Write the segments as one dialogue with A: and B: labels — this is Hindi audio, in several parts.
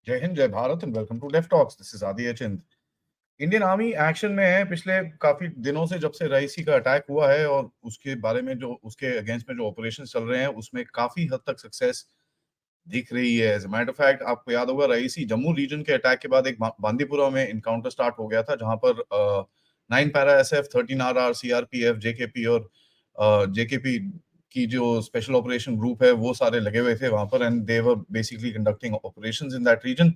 A: जय हिंद, जय Bharat and welcome to left talks. This is Adi Achint. Indian army action में है पिछले काफी दिनों से, जब से रईसी का अटैक हुआ है और उसके बारे में जो उसके अगेंस्ट में जो ऑपरेशंस चल रहे हैं उसमें काफी हद तक सक्सेस दिख रही है। As a matter of fact, आपको याद होगा रईसी जम्मू रीजन के अटैक के बाद एक बांदीपुरा में इनकाउंटर स्टार्ट हो गया था, जहां पर 9 para SF, 13 RR, CRPF, JKP और जेकेपी की जो स्पेशल ऑपरेशन ग्रुप है वो सारे लगे हुए थे वहां पर, and they were basically conducting operations in that region.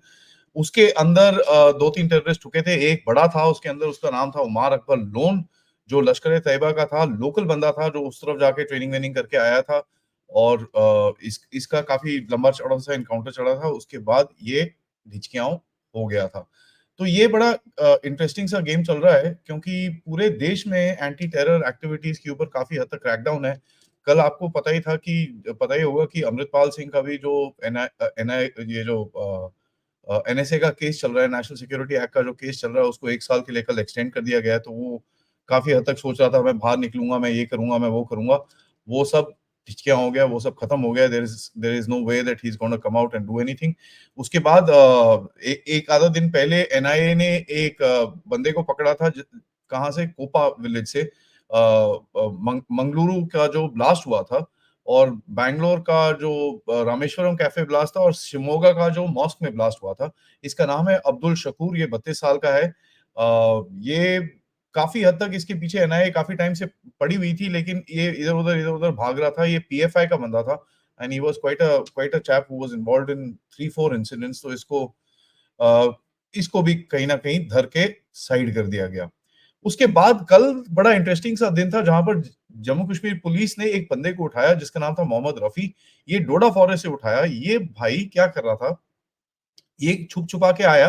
A: उसके अंदर दो तीन टेररिस्ट ठुके थे। एक बड़ा था, उसके अंदर उसका नाम था उमार अकबर लोन, जो लश्कर तैयबा का था, लोकल बंदा था जो उस तरफ जाके ट्रेनिंग वेनिंग करके आया था। और इसका काफी लंबा चौड़ा सा इनकाउंटर चला था। उसके बाद ये ढिचकियाओं हो गया था। तो ये बड़ा इंटरेस्टिंग सा गेम चल रहा है, क्योंकि पूरे देश में एंटी टेरर एक्टिविटीज के ऊपर काफी हद तक क्रैकडाउन है। कल आपको पता ही होगा कि अमृतपाल सिंह का भी जो एनआई ये जो एनएसए का केस चल रहा है, नेशनल सिक्योरिटी एक्ट का जो केस चल रहा है, उसको 1 साल के लिए कल एक्सटेंड कर दिया गया है। तो वो काफी हद तक सोच रहा था मैं बाहर निकलूंगा, मैं ये करूंगा, मैं वो करूंगा। वो सब हिचकियां हो गया, वो सब खत्म हो गया। There is no way that he is gonna come out and do anything. उसके बाद एक आधा दिन पहले एनआईए ने एक बंदे को पकड़ा था, कहाँ से, कोपा विलेज से। मंगलुरु का जो ब्लास्ट हुआ था, और बैंगलोर का जो रामेश्वरम कैफे ब्लास्ट था, और शिमोगा का जो मॉस्क में ब्लास्ट हुआ था। इसका नाम है अब्दुल शकूर, ये 32 साल का है। ये काफी हद तक इसके पीछे एनआईए काफी टाइम से पड़ी हुई थी, लेकिन ये इधर उधर भाग रहा था। ये पीएफआई का बंदा था, and he was quite a chap who was involved in 3-4 incidents. तो अ, इसको भी कहीं ना कहीं धर के साइड कर दिया गया। उसके बाद कल बड़ा इंटरेस्टिंग सा दिन था, जहां पर जम्मू कश्मीर पुलिस ने एक बंदे को उठाया जिसका नाम था मोहम्मद रफी। ये डोडा फॉरेस्ट से उठाया। ये भाई क्या कर रहा था, ये छुप छुपा के आया।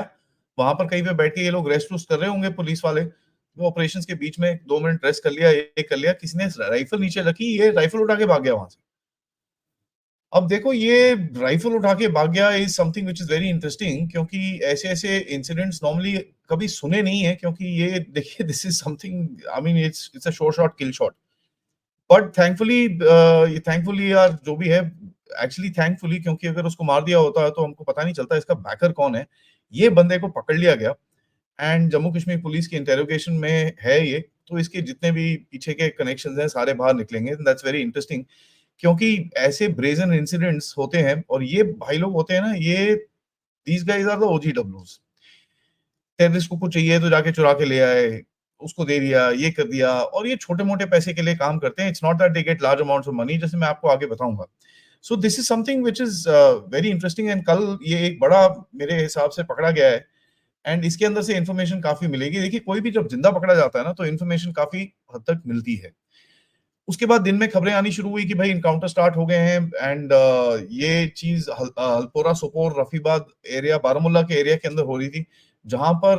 A: वहां पर कहीं पे बैठ के ये लोग रेस्ट वेस्ट कर रहे होंगे पुलिस वाले। वो ऑपरेशंस के बीच में 2 मिनट रेस्ट कर लिया, ये कर लिया, किसी ने राइफल नीचे रखी, ये राइफल उठा के भाग गया वहां से। अब देखो, ये राइफल उठा के भाग गया is something which is very interesting, क्योंकि ऐसे ऐसे इंसिडेंट्स नॉर्मली कभी सुने नहीं है। क्योंकि ये देखिए, this is something, I mean it's a short shot kill shot. But thankfully यार, जो भी है, एक्चुअली थैंकफुली, क्योंकि अगर उसको मार दिया होता है तो हमको पता नहीं चलता इसका बैकर कौन है। ये बंदे को पकड़ लिया गया, एंड जम्मू कश्मीर पुलिस की इंटेरोगेशन में है ये। तो इसके जितने भी पीछे के कनेक्शंस हैं सारे बाहर निकलेंगे। दैट्स वेरी इंटरेस्टिंग, क्योंकि ऐसे ब्रेजन इंसिडेंट्स होते हैं, और ये भाई लोग होते हैं ना, ये these guys are the OG डब्ल्यूज। टेररिस्ट को कुछ चाहिए तो जाके चुरा के ले आए, उसको दे दिया, ये कर दिया, और ये छोटे मोटे पैसे के लिए काम करते हैं। It's not that they get large amounts of money, जैसे मैं आपको आगे बताऊंगा। So this is something which is very interesting, and कल ये एक बड़ा मेरे हिसाब से पकड़ा गया है। एंड इसके अंदर से इन्फॉर्मेशन काफी मिलेगी। देखिए, कोई भी जब जिंदा पकड़ा जाता है ना, तो इन्फॉर्मेशन काफी हद तक मिलती है। उसके बाद दिन में खबरें आनी शुरू हुई कि भाई इनकाउंटर स्टार्ट हो गए हैं, एंड ये चीज हलपोरा सोपोर रफीबाद एरिया, बारामूला के एरिया के अंदर हो रही थी, जहां पर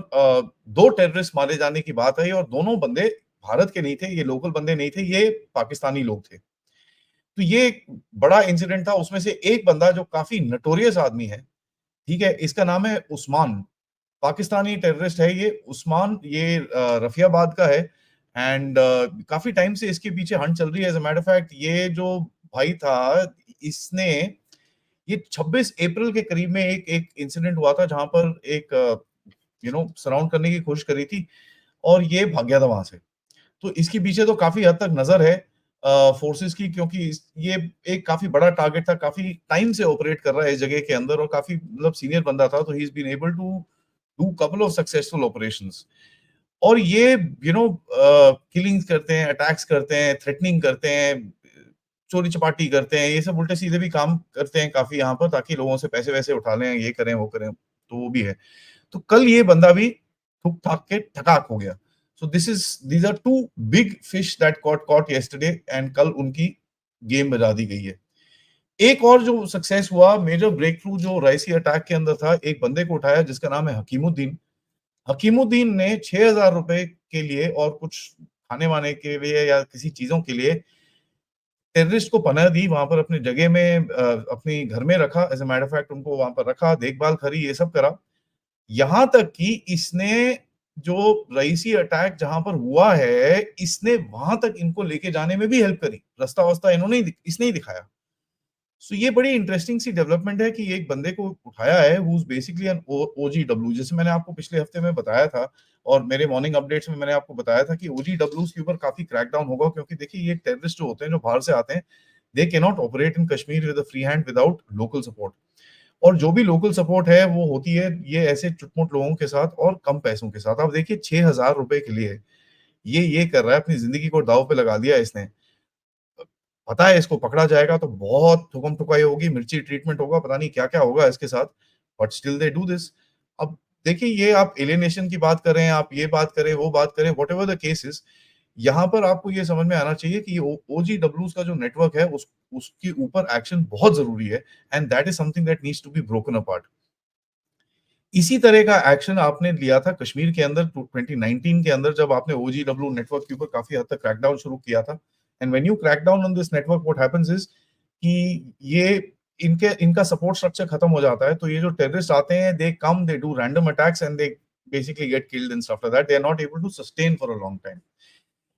A: 2 टेररिस्ट मारे जाने की बात आई, और दोनों बंदे भारत के नहीं थे, ये लोकल बंदे नहीं थे, ये पाकिस्तानी लोग थे। तो ये एक बड़ा इंसिडेंट था। उसमें से एक बंदा जो काफी नटोरियस आदमी है, ठीक है, इसका नाम है उस्मान। पाकिस्तानी टेररिस्ट है ये उस्मान। ये रफियाबाद का है, एंड काफी टाइम से इसके पीछे हंट चल रही है। As a matter of fact, ये जो भाई था, इसने ये 26 अप्रैल के करीब में एक एक इंसिडेंट हुआ था, जहां पर एक सराउंड करने की कोशिश करी थी, और ये भाग गया था वहां से। तो इसके पीछे तो काफी हद तक नजर है फोर्सेस की, क्योंकि ये एक काफी बड़ा टारगेट था, काफी टाइम से ऑपरेट कर रहा है इस जगह के अंदर, और काफी मतलब सीनियर बंदा था। तो he is been able to do couple of successful operations. और ये किलिंग्स करते हैं, अटैक्स करते हैं, थ्रेटनिंग करते हैं, चोरी चपाटी करते हैं, ये सब उल्टे सीधे भी काम करते हैं काफी यहाँ पर, ताकि लोगों से पैसे वैसे उठा लें, ये करें वो करें। तो वो भी है। तो कल ये बंदा भी ठुक ठाक के ठकाक हो गया। So these are two big fish that caught caught yesterday, and कल उनकी गेम बजा दी गई है। एक और जो सक्सेस हुआ, मेजर ब्रेक थ्रू, जो राइसी अटैक के अंदर था, एक बंदे को उठाया जिसका नाम है हकीमुद्दीन। हकीमुद्दीन ने 6,000 रुपए के लिए और कुछ खाने वाने के लिए या किसी चीजों के लिए टेररिस्ट को पनाह दी। वहां पर अपनी जगह में अपनी घर में रखा। As a matter of fact, उनको वहां पर रखा, देखभाल करी, ये सब करा। यहां तक कि इसने जो रईसी अटैक जहां पर हुआ है, इसने वहां तक इनको लेके जाने में भी हेल्प करी। रास्ता वास्ता इसने ही दिखाया। सो ये बड़ी इंटरेस्टिंग सी डेवलपमेंट है कि एक बंदे को उठाया है who is basically an OGW, जैसे मैंने आपको पिछले हफ्ते में बताया था और मेरे मॉर्निंग अपडेट्स में मैंने आपको बताया था कि ओजीडब्ल्यूज़ के ऊपर काफ़ी क्रैकडाउन होगा, क्योंकि देखिए ये टेररिस्ट जो होते हैं, जो बाहर से आते हैं, they can not operate in Kashmir with a free hand without local support. और जो भी लोकल सपोर्ट है वो होती है ये ऐसे चुटपुट लोगों के साथ और कम पैसों के साथ। अब देखिए 6,000 रुपए के लिए ये कर रहा है, अपनी ज़िंदगी को दाँव पे लगा दिया है इसने। पता है इसको पकड़ा जाएगा तो बहुत ठुकम-ठुकाई होगी, मिर्ची ट्रीटमेंट होगा, पता नहीं क्या-क्या होगा इसके साथ, but still they do this. अब देखिए ये आप एलियनेशन की बात कर रहे हैं, आप ये बात करें, वो बात करें, व्हाटएवर द केस इज़, यहाँ पर आपको ये समझ में आना चाहिए कि ओजीडब्ल्यूज़ का जो नेटवर्क है उसके ऊपर एक्शन बहुत ज़रूरी है, and that is something that needs to be broken apart. इसी तरह का एक्शन आपने लिया था कश्मीर के अंदर 2019 के अंदर, जब आपने ओजीडब्ल्यू नेटवर्क के ऊपर काफ़ी हद तक क्रैकडाउन शुरू किया था। And when you crack down on this network, what happens is कि ये इनका सपोर्ट स्ट्रक्चर खत्म हो जाता है, तो ये जो टेररिस्ट आते हैं, they come, they do random attacks and they basically get killed and stuff like that. They are not able to sustain for a long time.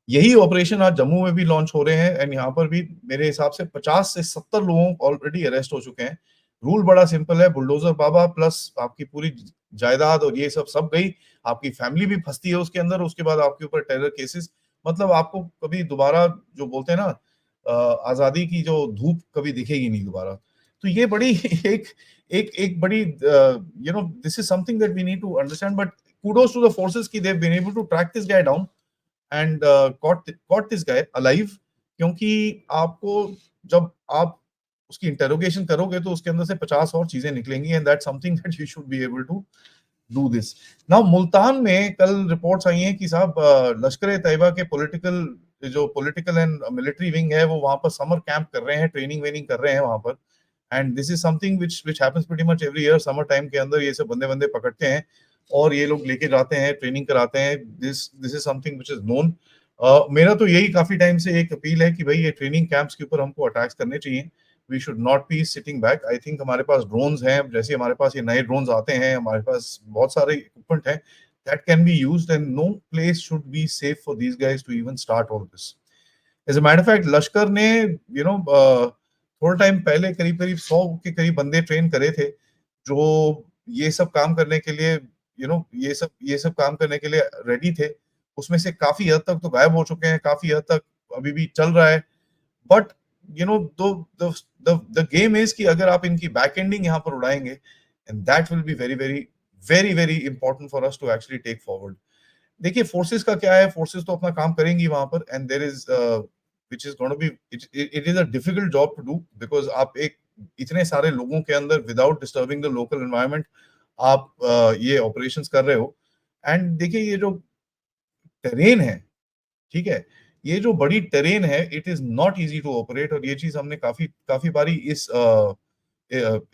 A: यही ऑपरेशन आज जम्मू में भी लॉन्च हो रहे हैं, एंड यहाँ पर भी मेरे हिसाब से 50 से 70 लोग ऑलरेडी अरेस्ट हो चुके हैं। रूल बड़ा सिंपल है, बुलडोजर बाबा प्लस आपकी पूरी जायदाद और ये सब गई, आपकी फैमिली भी फंसती है उसके अंदर, उसके बाद आपके ऊपर टेरर केसेस, मतलब आपको कभी दोबारा जो बोलते हैं ना आज़ादी की जो धूप कभी दिखेगी नहीं दोबारा। तो ये बड़ी एक एक एक बड़ी this is something that we need to understand, but kudos to the forces कि they've been able to track this guy down and caught this guy alive, क्योंकि आपको जब आप उसकी इंटेरोगेशन करोगे तो उसके अंदर से 50 और चीजें निकलेंगी, and that's something that you should be able to do this. Now Multan में कल रिपोर्ट्स आई हैं कि साहब लश्कर ए तैयबा के पॉलिटिकल एंड मिलिट्री विंग है, वो वहां पर समर कैंप कर रहे हैं, ट्रेनिंग वेनिंग कर रहे हैं वहां पर। And this is something which happens pretty much every year, summer time के अंदर ये सब बंदे बंदे पकड़ते हैं और ये लोग लेके जाते हैं, ट्रेनिंग कराते हैं। This is something which is known. मेरा तो यही काफी टाइम से एक अपील है कि भाई ये ट्रेनिंग कैंप्स के ऊपर हमको अटैक्स करने चाहिए। We should not be sitting back. I think हमारे पास ड्रोन्स हैं, जैसे हमारे पास ये नए ड्रोन्स आते हैं, हमारे पास बहुत सारे इक्विपमेंट हैं that can be used, and no place should be safe for these guys to even start all this. As a matter of fact Lashkar ने थोड़ा टाइम पहले करीब करीब 100 के करीब बंदे ट्रेन करे थे, जो ये सब काम करने के लिए ये सब काम करने के लिए रेडी थे। उसमें से काफी हद तक तो गायब हो चुके हैं, काफी हद तक अभी भी चल रहा है। बट द गेम इज कि अगर आप इनकी बैक एंडिंग यहाँ पर उड़ाएंगे, and that will be very very very very important for us to actually take forward. देखिए फोर्सेस का क्या है, फोर्सेस तो अपना काम करेंगी वहां पर, and there is which is gonna be it is a difficult job to do, because आप एक इतने सारे लोगों के अंदर without disturbing the local environment आप ये ऑपरेशंस कर रहे हो। एंड देखिए ये जो टेरेन है, ठीक है, ये जो बड़ी टेरेन है, it is not easy to operate, और ये चीज हमने काफी काफी बारी इस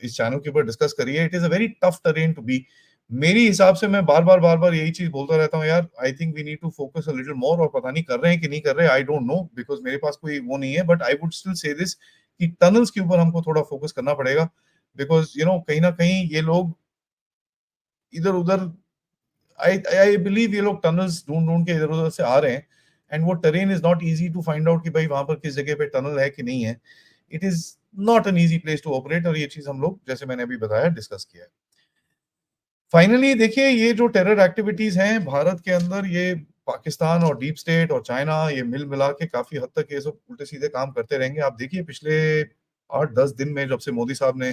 A: चैनल के ऊपर डिस्कस करी है। It is a very tough terrain to be. मेरी हिसाब से मैं बार बार यही चीज बोलता रहता हूँ यार, I think we need to focus a little more, और पता नहीं कर रहे हैं कि नहीं कर रहे, आई डोंट नो, बिकॉज मेरे पास कोई वो नहीं है, but I would still say this कि टनल्स के ऊपर हमको थोड़ा फोकस करना पड़ेगा, बिकॉज कहीं ना कहीं ये लोग इधर उधर, आई आई बिलीव ये लोग टनल्स ढूंढ ढूंढ के इधर उधर से आ रहे हैं, एंड वो terrain is not easy to find out कि भाई वहां पर किस जगह पे टनल है कि नहीं है। It is not an easy place to operate, और ये चीज हम लोग जैसे मैंने अभी बताया डिस्कस किया है। फाइनली देखिए ये जो टेरर एक्टिविटीज हैं भारत के अंदर, ये पाकिस्तान और डीप स्टेट और चाइना ये मिल मिला के काफी हद तक ये सब उल्टे सीधे काम करते रहेंगे। आप देखिए पिछले 8-10 दिन में जब से मोदी साहब ने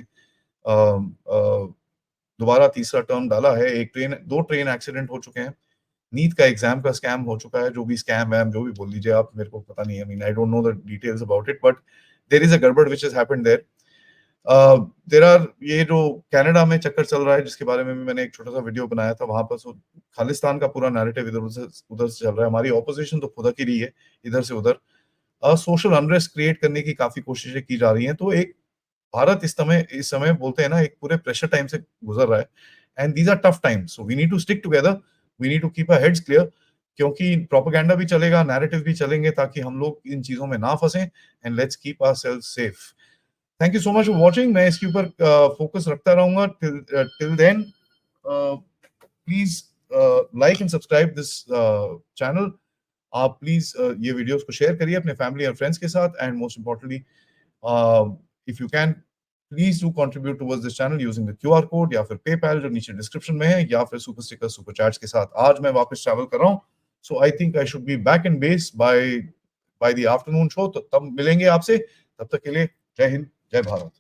A: दोबारा तीसरा टर्म डाला है, दो ट्रेन एक्सीडेंट हो चुके हैं, नीट का एग्जाम का स्कैम हो चुका है, जो भी स्कैम है जो भी बोल लीजिए आप, मेरे को पता नहीं है, I mean I don't know the details about it, but there is a गड़बड़ which has happened there. There are ये जो कनाडा में चक्कर चल रहा है, जिसके बारे में भी मैंने एक छोटा सा वीडियो बनाया था, वहां पर खालिस्तान का पूरा नैरेटिव इधर उधर से चल रहा है। हमारी ऑपोजिशन तो खुदा की रही है इधर से उधर, सोशल अनरेस्ट क्रिएट करने की काफी कोशिशें की जा रही हैं। तो एक भारत इस समय बोलते हैं ना, एक पूरे प्रेशर टाइम से गुजर रहा है, and these are tough times, so we need to stick together, we need to keep our heads clear, क्योंकि प्रोपेगेंडा भी चलेगा, नैरेटिव भी चलेंगे, ताकि हम लोग इन चीजों में ना फंसें, and let's keep ourselves safe. Thank you so much for watching. मैं इसके ऊपर फोकस रखता रहूंगा। Till then please like and subscribe this channel. आप प्लीज ये वीडियोस को शेयर करिए अपने फैमिली और फ्रेंड्स के साथ, and most importantly, if you can please do contribute towards this channel using the QR code या फिर पेपैल जो नीचे डिस्क्रिप्शन में है, या फिर सुपर स्टिकर सुपर चैट्स के साथ। आज मैं वापस ट्रैवल कर रहा हूँ, so I think I should be back in base by the afternoon show. तो तब मिलेंगे आपसे, तब तक के लिए जय हिंद, जय भारत।